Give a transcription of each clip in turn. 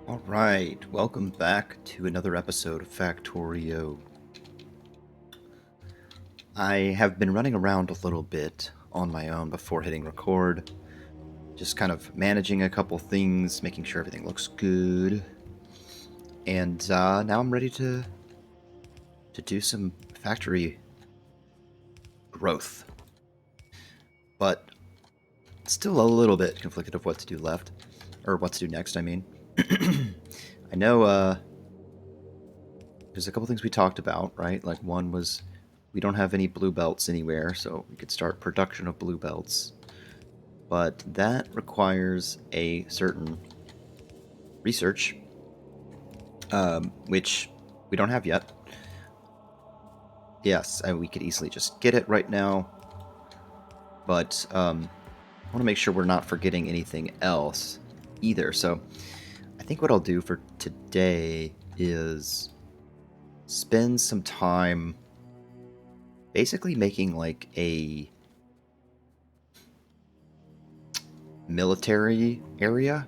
Alright, welcome back to another episode of Factorio. I have been running around a little bit on my own before hitting record, just kind of managing a couple things, making sure everything looks good, and now I'm ready to do some factory growth. But still a little bit conflicted of what to do left, or what to do next, I mean. I know there's a couple things we talked about, right? Like one was we don't have any blue belts anywhere, so we could start production of blue belts. But that requires a certain research, which we don't have yet. Yes, we could easily just get it right now, but I want to make sure we're not forgetting anything else either. So I think what I'll do for today is spend some time basically making like a military area.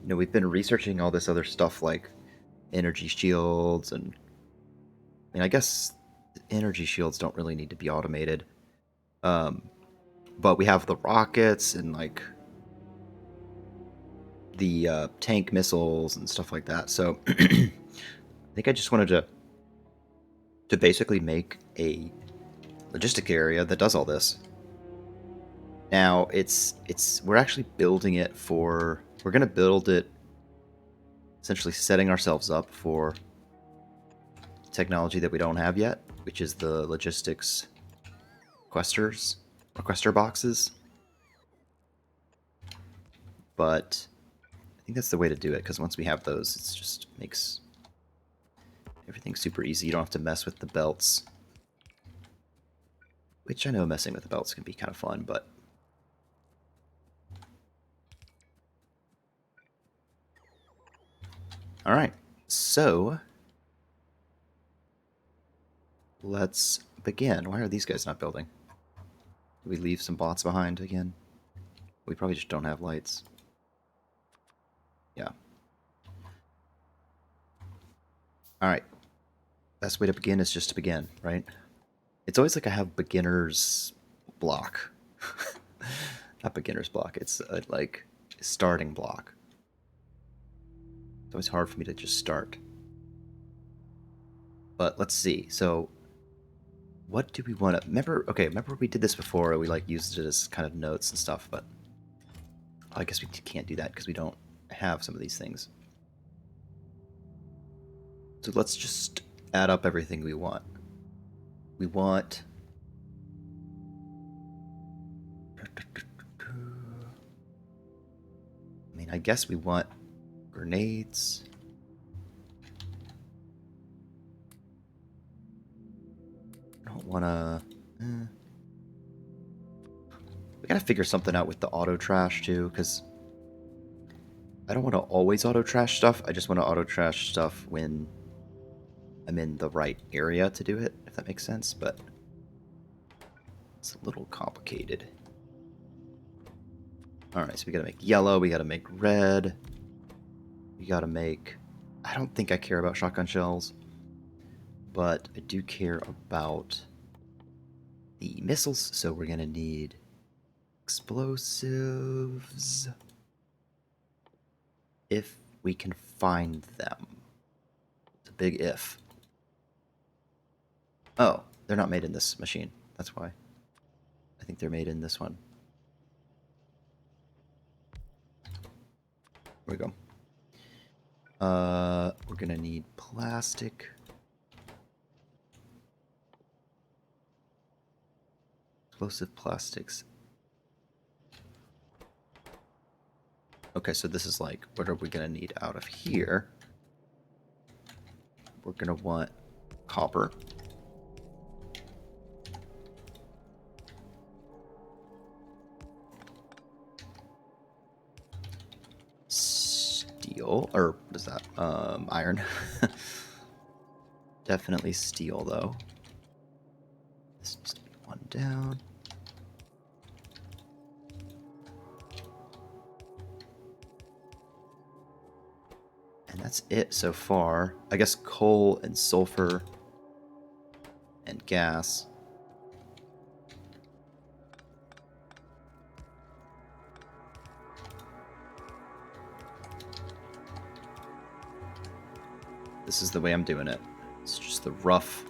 You know, we've been researching all this other stuff like energy shields, and I mean, I guess energy shields don't really need to be automated. Um, but we have the rockets and like the tank missiles and stuff like that. So I think I just wanted to basically make a logistic area that does all this. Now we're actually building it for we're gonna build it essentially setting ourselves up for technology that we don't have yet, which is the logistics requester boxes. But I think that's the way to do it, because once we have those, it just makes everything super easy. You don't have to mess with the belts, which I know messing with the belts can be kind of fun, but all right. So let's begin. Why are these guys not building? Did we leave some bots behind again? We probably just don't have lights. Yeah. All right. Best way to begin is just to begin, right? It's always like I have beginner's block. Not beginner's block. It's like starting block. It's always hard for me to just start. But let's see. So what do we want to remember? Okay, remember we did this before. We like used it as kind of notes and stuff, but I guess we can't do that because we don't have some of these things. So let's just add up everything we want. We want I mean, I guess we want grenades. I don't want to we gotta figure something out with the auto trash too, because I don't want to always auto trash stuff. I just want to auto trash stuff when I'm in the right area to do it, if that makes sense, but it's a little complicated. Alright, so we gotta make yellow, we gotta make red, we gotta make... I don't think I care about shotgun shells, but I do care about the missiles, so we're gonna need explosives if we can find them. It's a big if. Oh, they're not made in this machine. That's why. I think they're made in this one. There we go. We're gonna need plastic. Explosive plastics. Okay, so this is like, what are we gonna need out of here? We're gonna want copper. Steel, or what is that? Iron. Definitely steel, though. This needs to be one down. And that's it so far. I guess coal and sulfur and gas. This is the way I'm doing it. It's just the rough,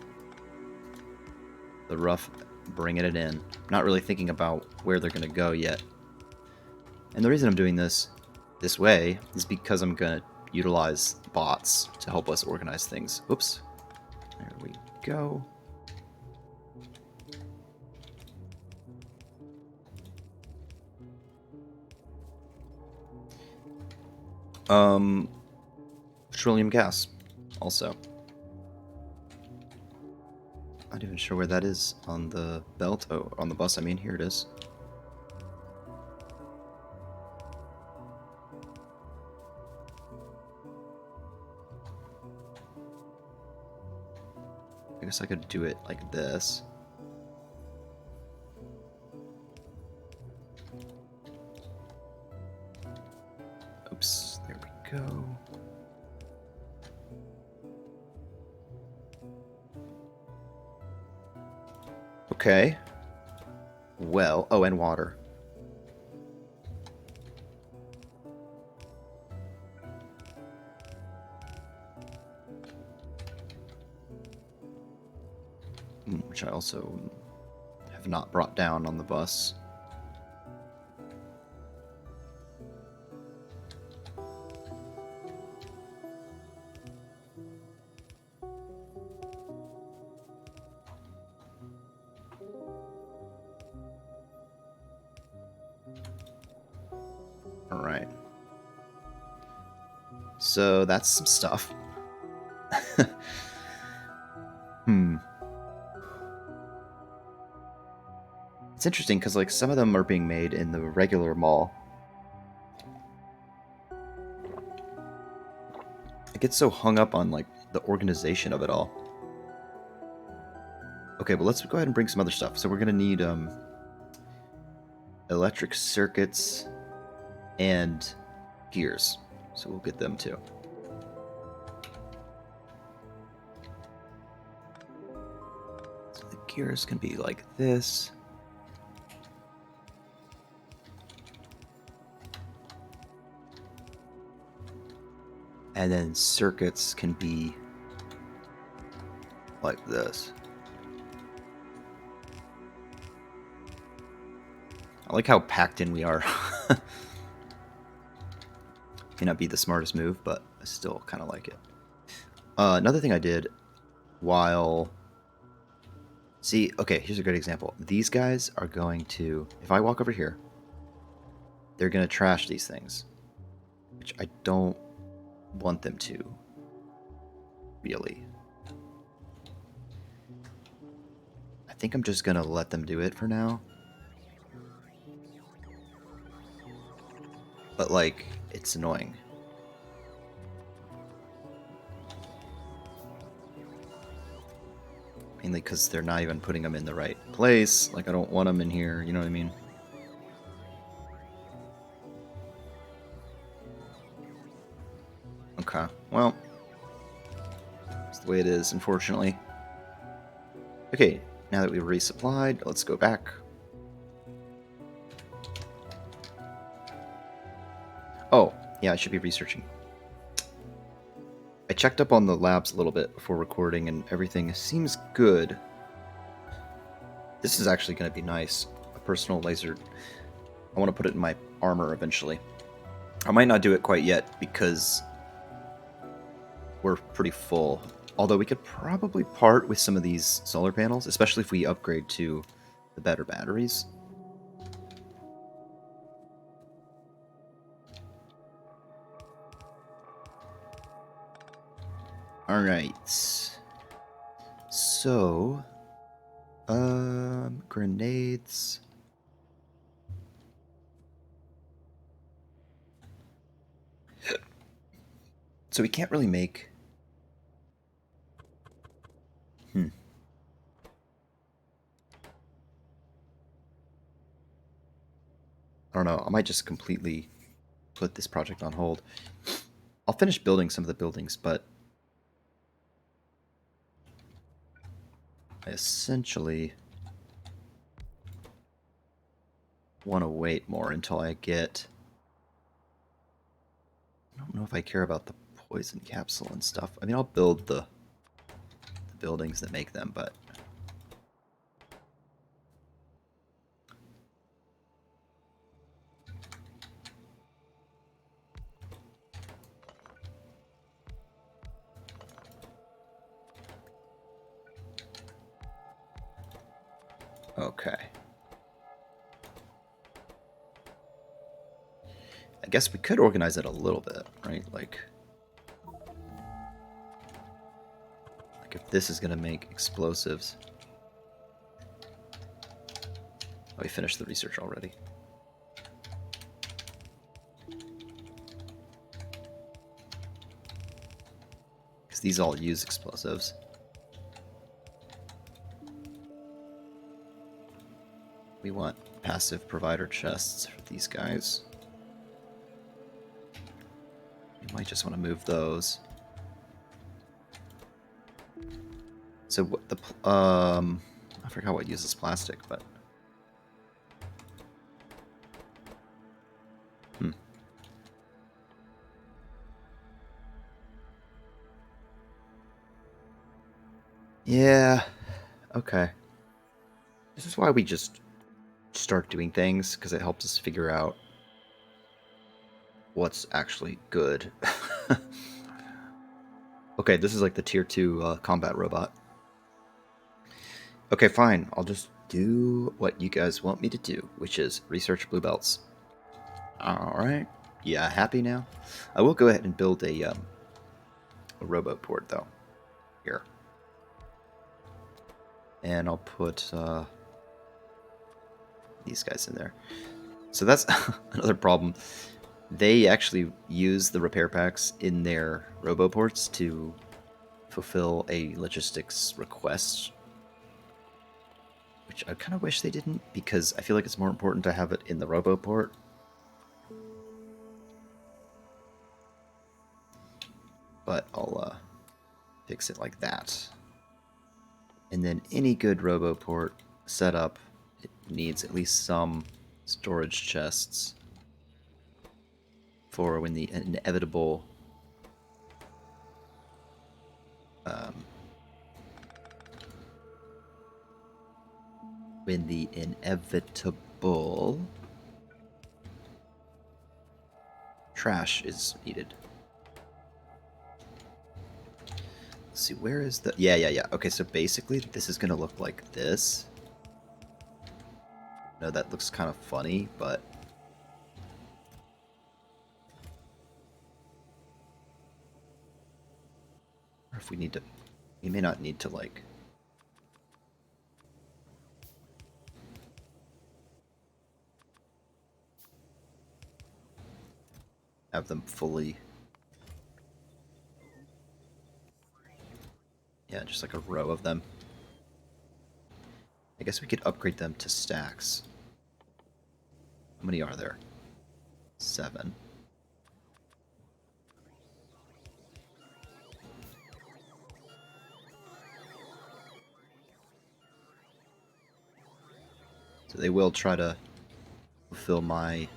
bringing it in. I'm not really thinking about where they're going to go yet. And the reason I'm doing this way is because I'm going to utilize bots to help us organize things. Oops. There we go. Petroleum gas, also. Not even sure where that is on the belt. Oh, on the bus, I mean, here it is. I guess I could do it like this. Oops, there we go. Okay. Well, oh, and water. Which I also have not brought down on the bus. Alright. So that's some stuff. It's interesting because like some of them are being made in the regular mall. I get so hung up on like the organization of it all. Okay, but let's go ahead and bring some other stuff. So we're gonna need electric circuits and gears. So we'll get them too. So the gears can be like this. And then circuits can be like this. I like how packed in we are. May not be the smartest move, but I still kind of like it. Another thing I did while... See, okay, here's a good example. These guys are going to... If I walk over here, they're going to trash these things. Which I don't want them to. Really. I think I'm just going to let them do it for now. But, like, it's annoying. Mainly because they're not even putting them in the right place. Like, I don't want them in here, you know what I mean? Okay, well, that's the way it is, unfortunately. Okay, now that we've resupplied, let's go back. Oh, yeah, I should be researching. I checked up on the labs a little bit before recording, and everything seems good. This is actually going to be nice. A personal laser. I want to put it in my armor eventually. I might not do it quite yet because we're pretty full. Although we could probably part with some of these solar panels, especially if we upgrade to the better batteries. Alright. So... grenades... So we can't really make... I don't know, I might just completely put this project on hold. I'll finish building some of the buildings, but I essentially want to wait more until I get... I don't know if I care about the poison capsule and stuff. I mean, I'll build the buildings that make them, but... Okay. I guess we could organize it a little bit, right? Like if this is going to make explosives... Oh, we finished the research already. Because these all use explosives. We want passive provider chests for these guys. You might just want to move those. So what the... I forgot what uses plastic, but... Yeah, okay. This is why we just start doing things, because it helps us figure out what's actually good. Okay, this is like the tier 2 combat robot. Okay, fine. I'll just do what you guys want me to do, which is research blue belts. Alright. Yeah, happy now? I will go ahead and build a robot port, though. Here. And I'll put these guys in there. So that's another problem. They actually use the repair packs in their roboports to fulfill a logistics request, which I kind of wish they didn't, because I feel like it's more important to have it in the roboport. But I'll fix it like that. And then any good roboport setup, it needs at least some storage chests for when the inevitable trash is needed. Let's see, where is the... Yeah. Okay, so basically this is going to look like this. No, that looks kind of funny, but... Or if we need to... We may not need to, like... have them fully... Yeah, just like a row of them. I guess we could upgrade them to stacks. How many are there? 7. So they will try to fulfill my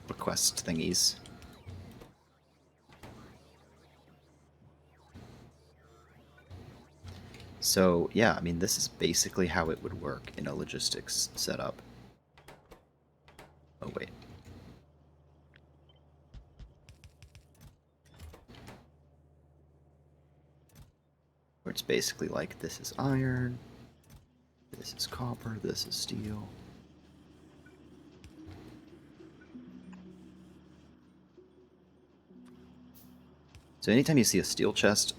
request thingies. So, yeah, I mean, this is basically how it would work in a logistics setup. Oh, wait. Where it's basically like, this is iron, this is copper, this is steel. So anytime you see a steel chest,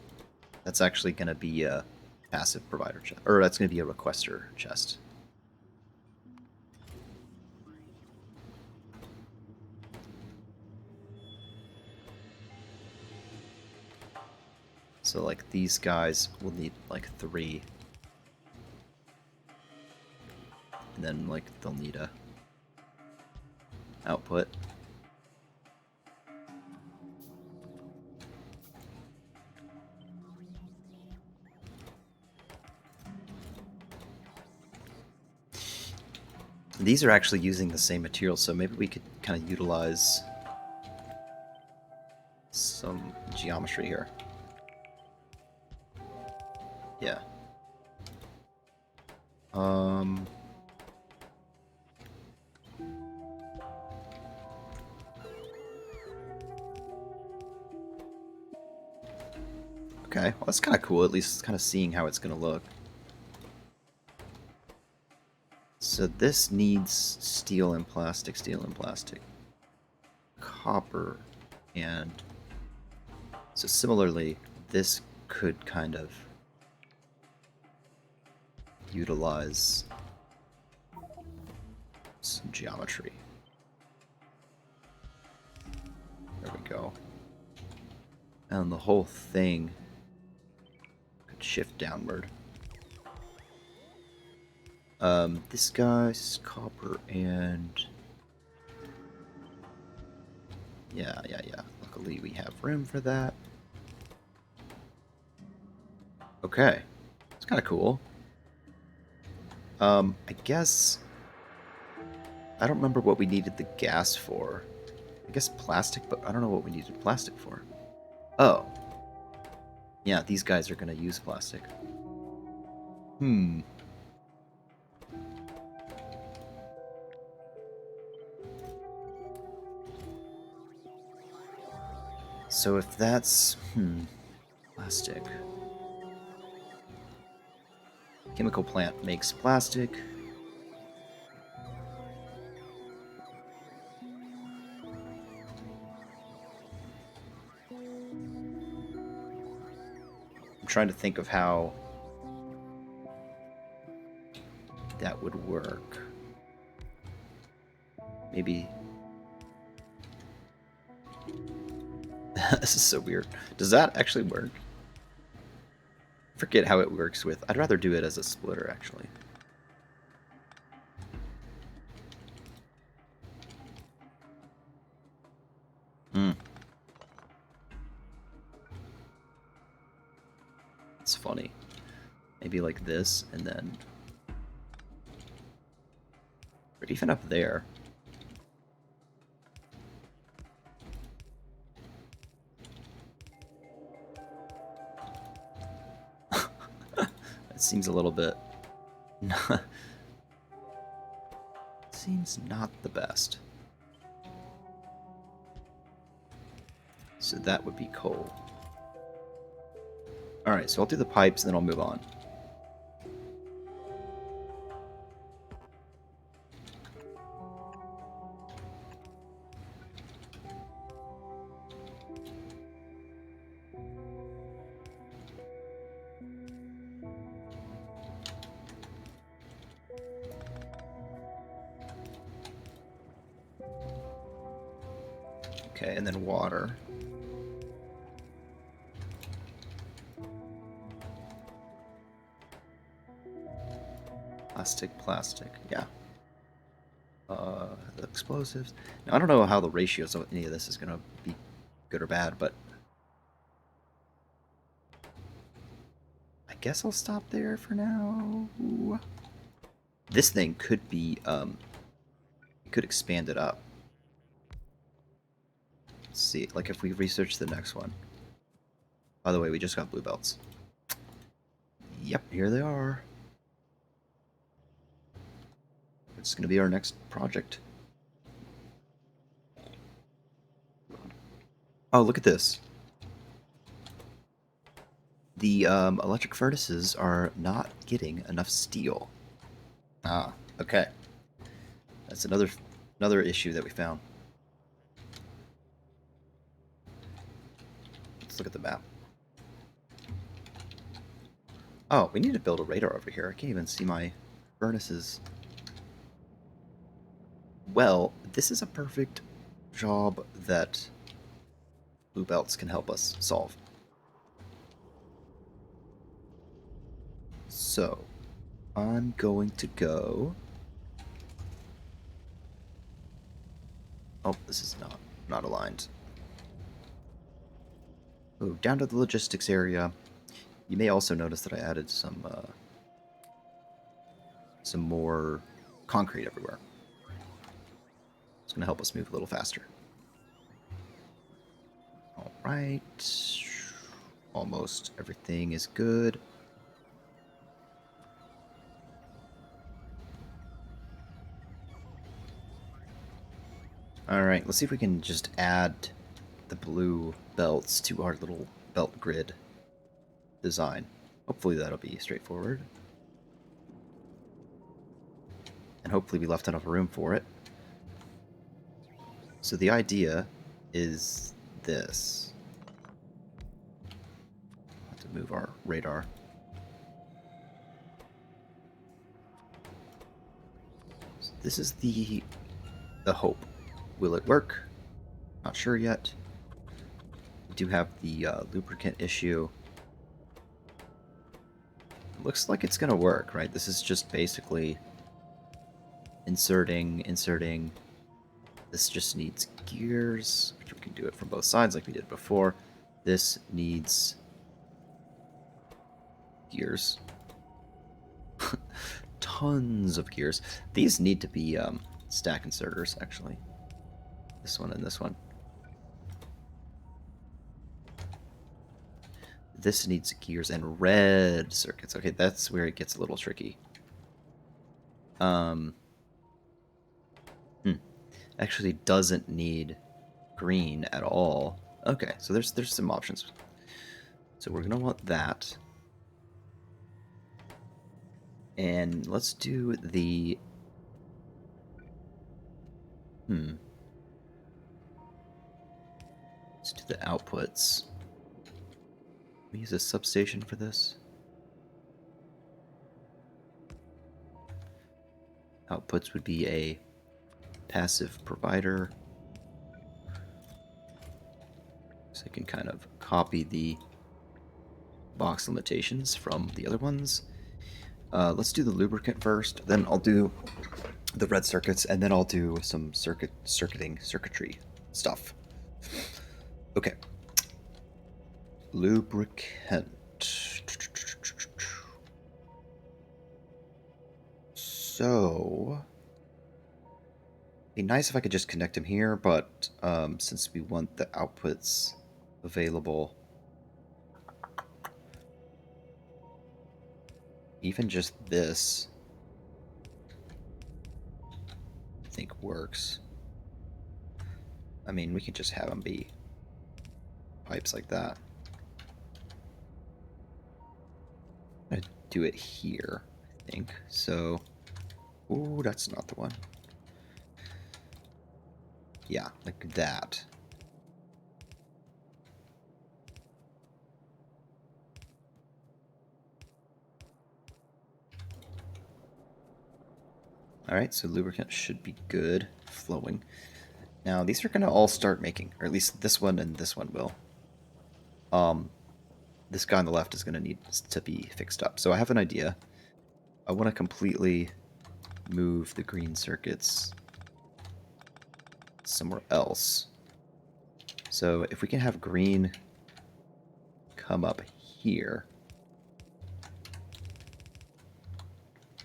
that's actually going to be a passive provider chest, or that's going to be a requester chest. So like these guys will need like 3. And then like they'll need a output. These are actually using the same material, so maybe we could kind of utilize some geometry here. Yeah. Okay, well that's kind of cool, at least kind of seeing how it's going to look. So this needs steel and plastic, copper, and so similarly, this could kind of utilize some geometry. There we go. And the whole thing could shift downward. This guy's copper and... Yeah. Luckily we have room for that. Okay. It's kind of cool. I guess... I don't remember what we needed the gas for. I guess plastic, but I don't know what we needed plastic for. Oh. Yeah, these guys are going to use plastic. So if that's... plastic. Chemical plant makes plastic. I'm trying to think of how that would work. Maybe... This is so weird. Does that actually work? I forget how it works with... I'd rather do it as a splitter, actually. It's funny. Maybe like this, and then... Or even up there. That seems a little bit... seems not the best. So that would be coal. Alright, so I'll do the pipes, and then I'll move on. Okay, and then water. Plastic, yeah. The explosives. Now, I don't know how the ratios of any of this is going to be good or bad, but I guess I'll stop there for now. This thing could be, could expand it up. Let's see, like if we research the next one. By the way, we just got blue belts. Yep, here they are. It's going to be our next project. Oh, look at this. The electric furnaces are not getting enough steel. Ah, okay. That's another issue that we found. Let's look at the map. Oh, we need to build a radar over here. I can't even see my furnaces. Well, this is a perfect job that blue belts can help us solve. So, I'm going to go... Oh, this is not aligned. Oh, down to the logistics area. You may also notice that I added some more concrete everywhere. It's going to help us move a little faster. All right. Almost everything is good. All right, let's see if we can just add the blue belts to our little belt grid design. Hopefully that'll be straightforward. And hopefully we left enough room for it. So the idea is this. Have to move our radar. So this is the hope. Will it work? Not sure yet. We do have the lubricant issue. It looks like it's gonna work, right? This is just basically inserting. This just needs gears, which we can do it from both sides like we did before. This needs gears. Tons of gears. These need to be stack inserters, actually. This one and this one. This needs gears and red circuits. Okay, that's where it gets a little tricky. Actually doesn't need green at all. Okay, so there's some options. So we're gonna want that. And let's do the let's do the outputs. We use a substation for this. Outputs would be a passive provider. So I can kind of copy the box limitations from the other ones. Let's do the lubricant first, then I'll do the red circuits, and then I'll do some circuitry stuff. Okay. Lubricant. So, it'd be nice if I could just connect them here, but since we want the outputs available, even just this, I think works. I mean, we could just have them be pipes like that. I'm gonna do it here, I think. So, ooh, that's not the one. Yeah, like that. Alright, so lubricant should be good, flowing. Now, these are going to all start making, or at least this one and this one will. This guy on the left is going to need to be fixed up. So I have an idea. I want to completely move the green circuits somewhere else. So if we can have green come up here,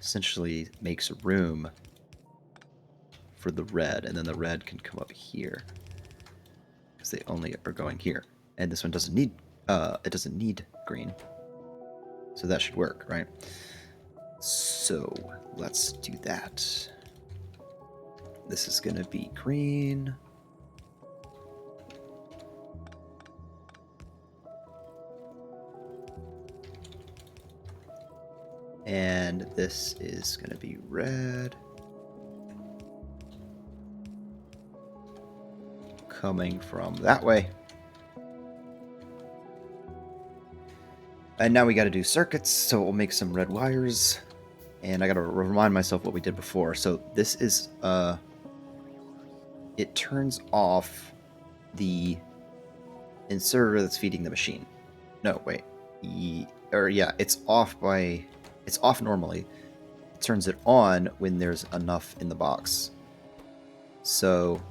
essentially makes room for the red, and then the red can come up here because they only are going here. And this one doesn't need it doesn't need green, so that should work, right? So let's do that. This is gonna be green. And this is gonna be red. Coming from that way. And now we gotta do circuits, so we'll make some red wires. And I gotta remind myself what we did before. So this is, it turns off the inserter that's feeding the machine. No, wait. Yeah, it's off normally. It turns it on when there's enough in the box. So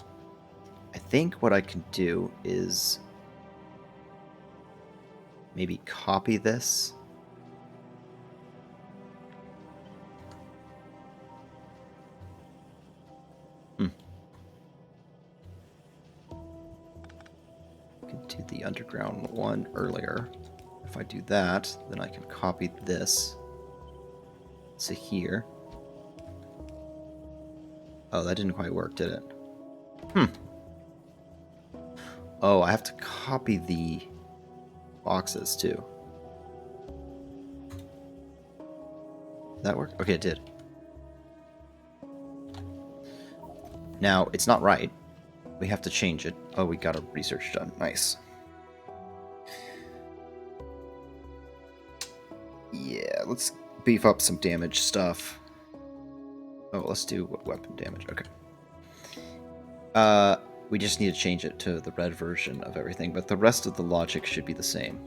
I think what I can do is maybe copy this. into the underground one earlier. If I do that, then I can copy this to here. Oh, that didn't quite work, did it? Oh, I have to copy the boxes too. Did that work? Okay, it did. Now, it's not right. We have to change it. Oh, we got our research done. Nice. Yeah, let's beef up some damage stuff. Oh, let's do weapon damage. Okay. We just need to change it to the red version of everything, but the rest of the logic should be the same.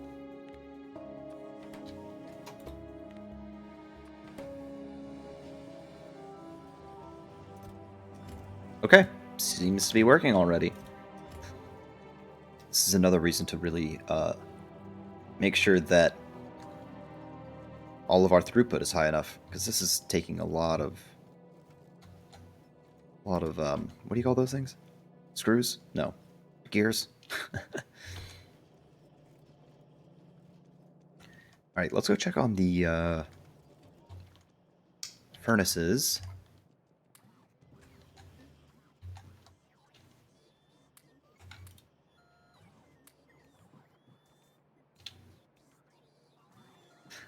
Okay, seems to be working already. This is another reason to really make sure that all of our throughput is high enough, because this is taking a lot of what do you call those things? Screws? No. Gears? Alright, let's go check on the furnaces.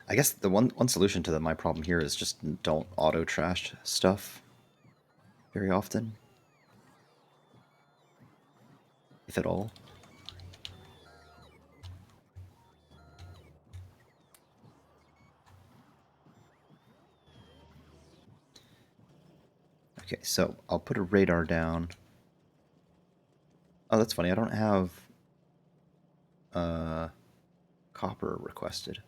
I guess the one solution to my problem here is just don't auto trash stuff very often, if at all. Okay, so I'll put a radar down. Oh, that's funny. I don't have copper requested.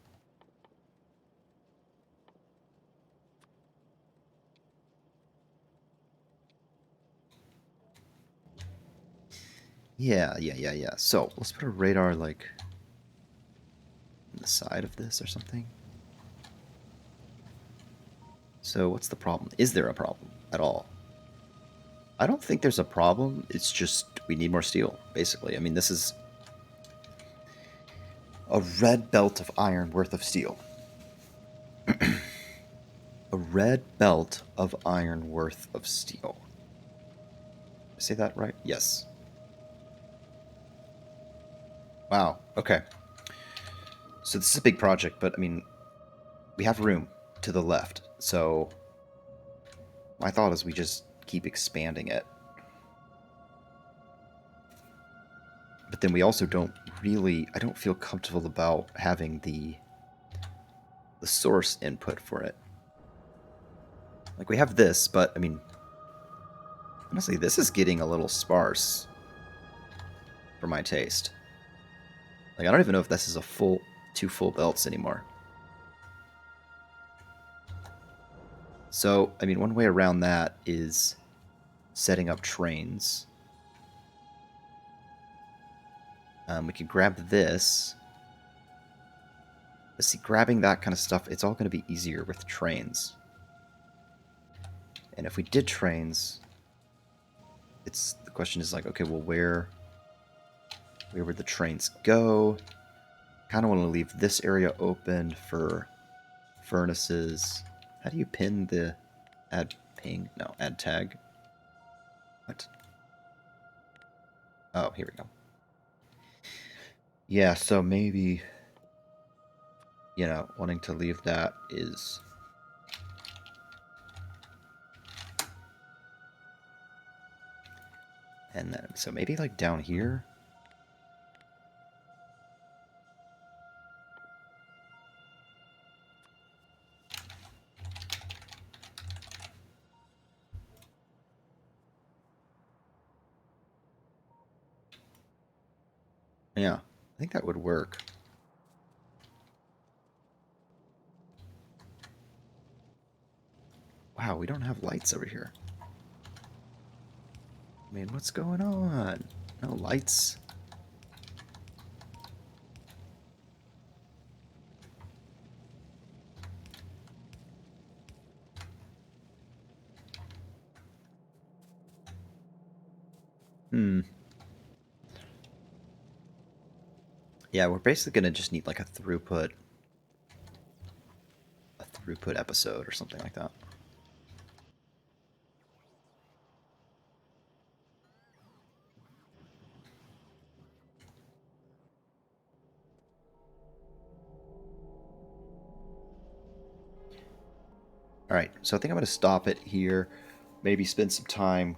Yeah. So let's put a radar like on the side of this or something. So what's the problem? Is there a problem at all? I don't think there's a problem. It's just we need more steel, basically. I mean, this is a red belt of iron worth of steel. A red belt of iron worth of steel. Did I say that right? Yes. Wow. Okay. So this is a big project, but I mean, we have room to the left. So my thought is we just keep expanding it. But then we also don't really, I don't feel comfortable about having the source input for it. Like we have this, but I mean, honestly, this is getting a little sparse for my taste. Like I don't even know if this is a two full belts anymore. So, I mean, one way around that is setting up trains. We could grab this. But see, grabbing that kind of stuff, it's all going to be easier with trains. And if we did trains, the question is like, okay, well, where would the trains go? Kind of want to leave this area open for furnaces. How do you pin the add ping? No, add tag. What? Oh, here we go. Yeah, so maybe, wanting to leave that is... And then, so maybe like down here? Yeah, I think that would work. Wow, we don't have lights over here. I mean, what's going on? No lights. Hmm. Yeah, we're basically gonna just need like a throughput episode or something like that. All right, so I think I'm gonna stop it here. Maybe spend some time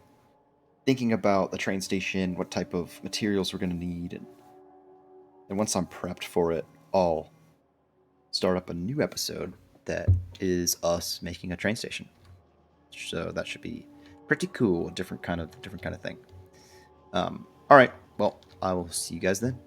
thinking about the train station, what type of materials we're gonna need, and once I'm prepped for it, I'll start up a new episode that is us making a train station. So that should be pretty cool. Different kind of thing. All right. Well, I will see you guys then.